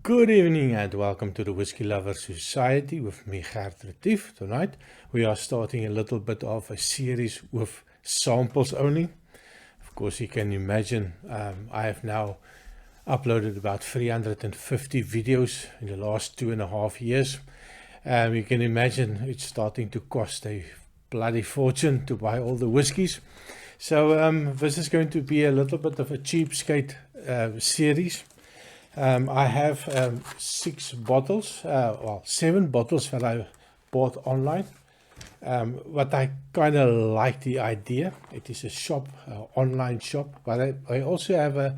Good evening and welcome to the Whiskey Lover Society with me, Gert Retief. Tonight we are starting a little bit of a series with samples only. Of course, you can imagine I have now uploaded about 350 videos in the last 2.5 years. You can imagine it's starting to cost a bloody fortune to buy all the whiskies. So this is going to be a little bit of a cheapskate series. I have 6 bottles, well 7 bottles that I bought online. But I kind of like the idea. It is a shop, online shop, but I also have a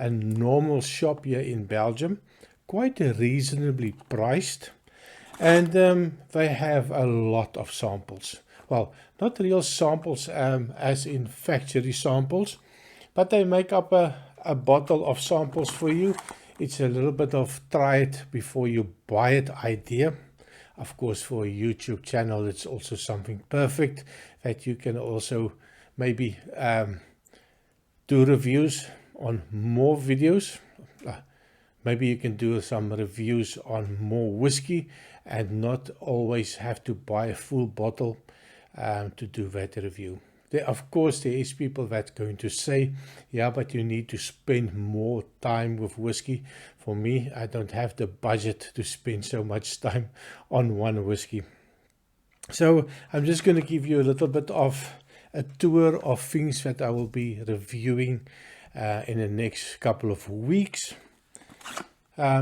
normal shop here in Belgium, quite reasonably priced, and they have a lot of samples. Well, not real samples as in factory samples, but they make up a bottle of samples for you. It's a little bit of try it before you buy it idea. Of course, for a YouTube channel, it's also something perfect that you can also maybe do reviews on more videos. Maybe you can do some reviews on more whiskey and not always have to buy a full bottle to do that review. Of course, there is people that's going to say, yeah, but you need to spend more time with whiskey. For me, I don't have the budget to spend so much time on one whiskey. So I'm just going to give you a little bit of a tour of things that I will be reviewing in the next couple of weeks.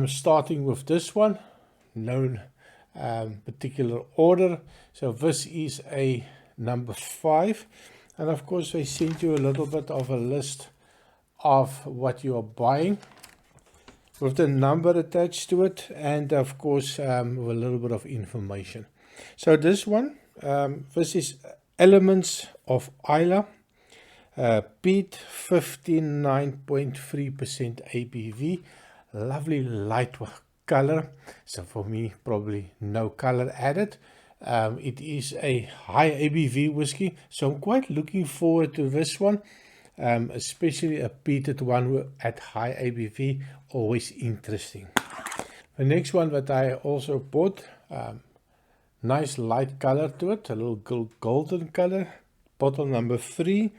Starting with this one, no particular order. So this is a number 5. And of course, they send you a little bit of a list of what you are buying with the number attached to it, and of course with a little bit of information. So this one, this is Elements of Islay, peat, 59.3% ABV, lovely light color. So for me, probably no color added. It is a high ABV whiskey, so I'm quite looking forward to this one, especially a peated one at high ABV, always interesting. The next one that I also bought, nice light color to it, a little golden color, bottle number 3,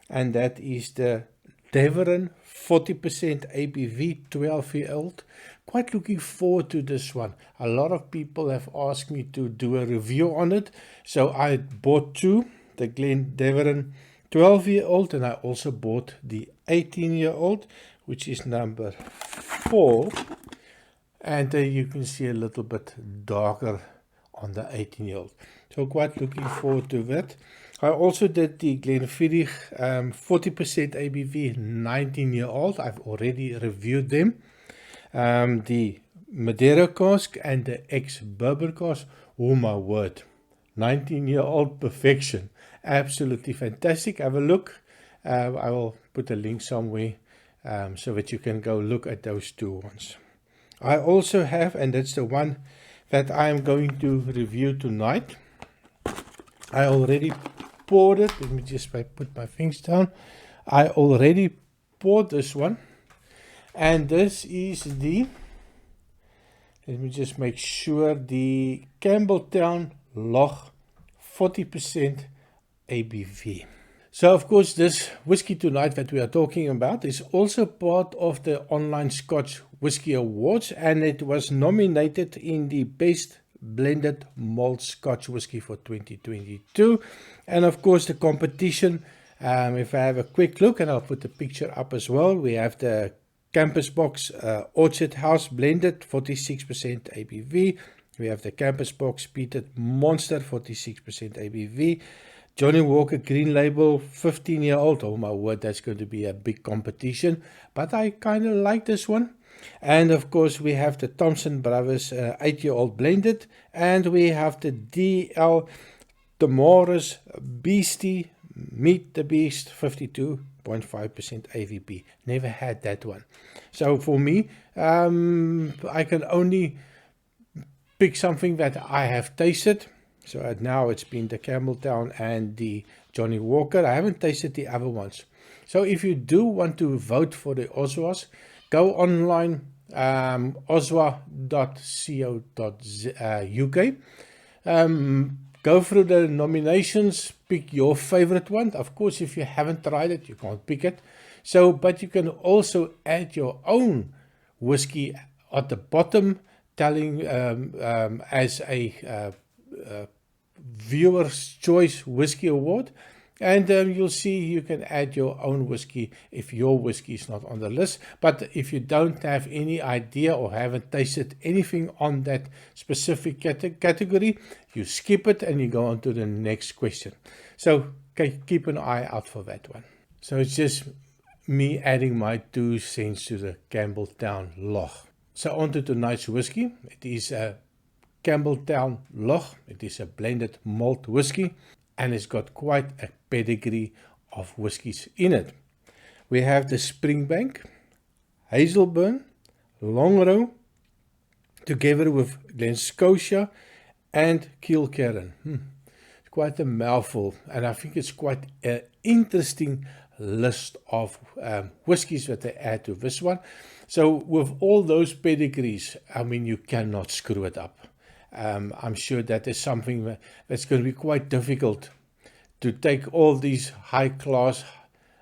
and that is the Deveron 40% ABV 12-year-old. Quite looking forward to this one. A lot of people have asked me to do a review on it, so I bought 2, the Deveron 12-year-old, and I also bought the 18-year-old, which is number 4, and you can see a little bit darker on the 18-year-old. So quite looking forward to that. I also did the Glenfiddich 40% ABV 19-year-old. I've already reviewed them. The Madeira cask and the ex-bourbon cask. Oh my word, 19-year-old perfection. Absolutely fantastic. Have a look. I will put a link somewhere so that you can go look at those 2 ones. I also have, and that's the one that I am going to review tonight. I already poured it. Let me just put my things down. I already poured this one, and this is the, let me just make sure, the Campbeltown Loch 40% ABV. So of course, this whiskey tonight that we are talking about is also part of the online Scotch Whisky Awards, and it was nominated in the Best Blended Malt Scotch Whisky for 2022. And of course, the competition, if I have a quick look, and I'll put the picture up as well, we have the Campus Box Orchard House Blended 46% ABV. We have the Campus Box Peated Monster 46% ABV. Johnny Walker Green Label 15-year-old. Oh my word, that's going to be a big competition, but I kind of like this one. And of course, we have the Thompson Brothers 8-year-old blended, and we have the DL Tamaris Beastie Meet the Beast 52.5% AVP. Never had that one. So for me, I can only pick something that I have tasted. So now it's been the Campbelltown and the Johnny Walker. I haven't tasted the other ones. So if you do want to vote for the OSWAs, go online, oswa.co.uk. Go through the nominations, pick your favorite one. Of course, if you haven't tried it, you can't pick it. So, but you can also add your own whiskey at the bottom, telling as a viewer's choice whiskey award. And you'll see you can add your own whiskey if your whiskey is not on the list. But if you don't have any idea or haven't tasted anything on that specific category, you skip it and you go on to the next question. So keep an eye out for that one. So it's just me adding my 2 cents to the Campbeltown Loch. So on to tonight's whiskey. It is a Campbelltown Loch. It is a blended malt whiskey, and it's got quite a pedigree of whiskies in it. We have the Springbank, Hazelburn, Longrow, together with Glen Scotia and Kilkerran. It's quite a mouthful, and I think it's quite an interesting list of whiskies that they add to this one. So with all those pedigrees, I mean, you cannot screw it up. I'm sure that is something that's going to be quite difficult to take all these high class,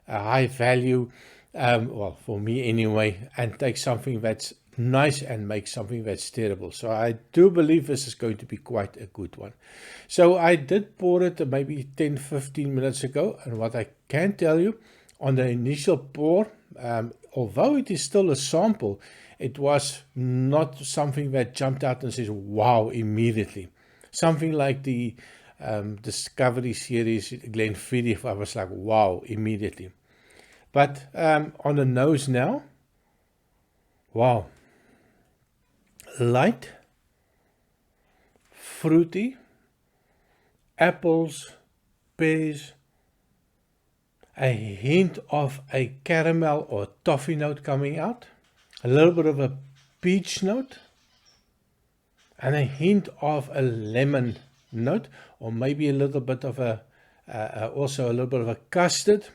high value, well, for me anyway, and take something that's nice and make something that's terrible. So I do believe this is going to be quite a good one. So I did pour it maybe 10-15 minutes ago, and what I can tell you on the initial pour, although it is still a sample, it was not something that jumped out and says wow immediately. Something like the Discovery series Glenfiddich, I was like wow immediately. But on the nose now, wow, light, fruity, apples, pears, a hint of a caramel or toffee note coming out, a little bit of a peach note, and a hint of a lemon note, or maybe a little bit of also a little bit of a custard,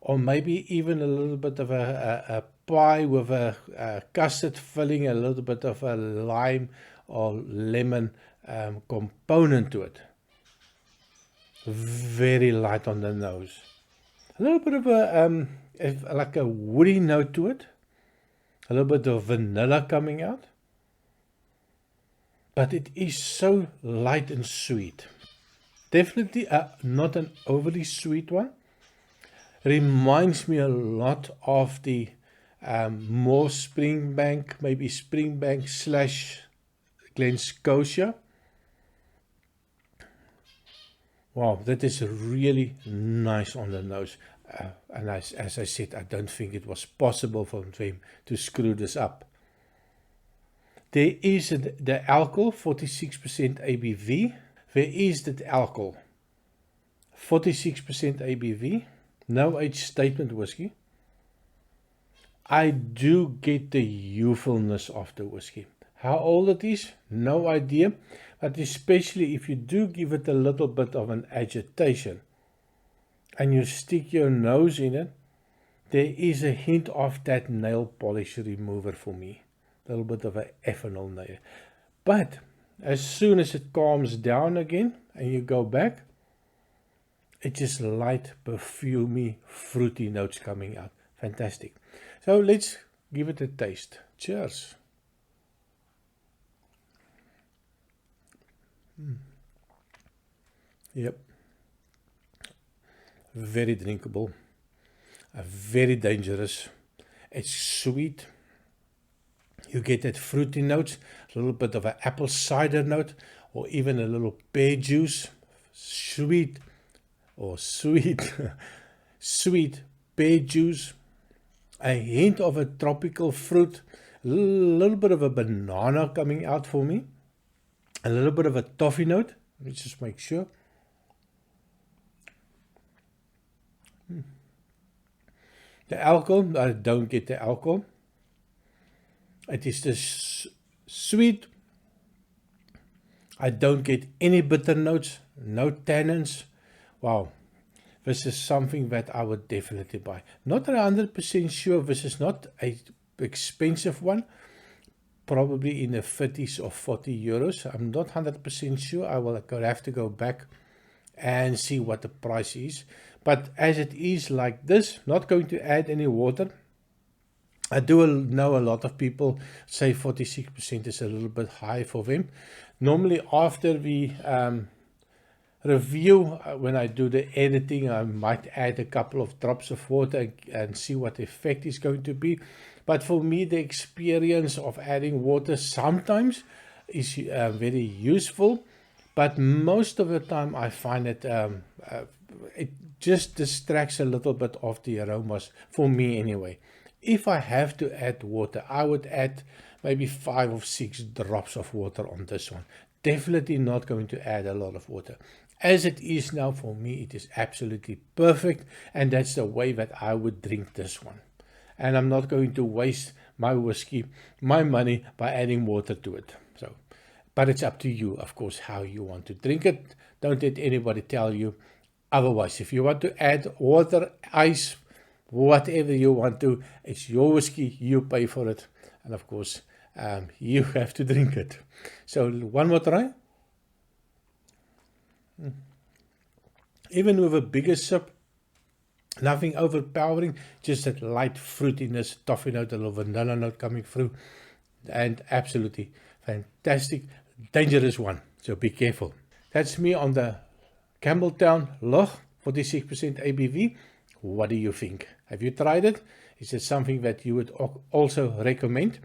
or maybe even a little bit of a pie with a custard filling, a little bit of a lime or lemon component to it. Very light on the nose. A little bit of a like a woody note to it. A little bit of vanilla coming out. But it is so light and sweet. Definitely not an overly sweet one. Reminds me a lot of the more Springbank, maybe Springbank / Glen Scotia. Wow, that is really nice on the nose. And as I said, I don't think it was possible for them to screw this up. There is the alcohol, 46% ABV. Where is that alcohol? 46% ABV. No age statement whiskey. I do get the youthfulness of the whiskey. How old it is? No idea. But especially if you do give it a little bit of an agitation and you stick your nose in it, there is a hint of that nail polish remover for me. A little bit of an ethanol nail. But as soon as it calms down again and you go back, it's just light, perfumey, fruity notes coming out. Fantastic. So let's give it a taste. Cheers. Yep. Very drinkable. Very dangerous. It's sweet. You get that fruity notes, a little bit of an apple cider note, or even a little pear juice. Sweet pear juice. A hint of a tropical fruit. A little bit of a banana coming out for me. A little bit of a toffee note. Let's just make sure. The alcohol, I don't get the alcohol. It is this sweet. I don't get any bitter notes, no tannins. Wow, this is something that I would definitely buy. Not 100% sure this is not an expensive one, probably in the 30s or 40 euros. I'm not 100% sure. I will have to go back and see what the price is. But as it is like this, not going to add any water. I do know a lot of people say 46% is a little bit high for them. Normally after we review, when I do the editing, I might add a couple of drops of water and see what the effect is going to be. But for me, the experience of adding water sometimes is very useful, but most of the time I find it it just distracts a little bit of the aromas, for me anyway. If I have to add water, I would add maybe 5 or 6 drops of water on this one. Definitely not going to add a lot of water. As it is now, for me, it is absolutely perfect, and that's the way that I would drink this one. And I'm not going to waste my whiskey, my money, by adding water to it. So, but it's up to you, of course, how you want to drink it. Don't let anybody tell you otherwise. If you want to add water, ice, whatever you want to, it's your whiskey, you pay for it, and of course you have to drink it. So one more try. Even with a bigger sip, nothing overpowering, just that light fruitiness, toffee note, a little vanilla note coming through, and absolutely fantastic, dangerous one, so be careful. That's me on the Campbelltown Loch, 46% ABV. What do you think? Have you tried it? Is it something that you would also recommend?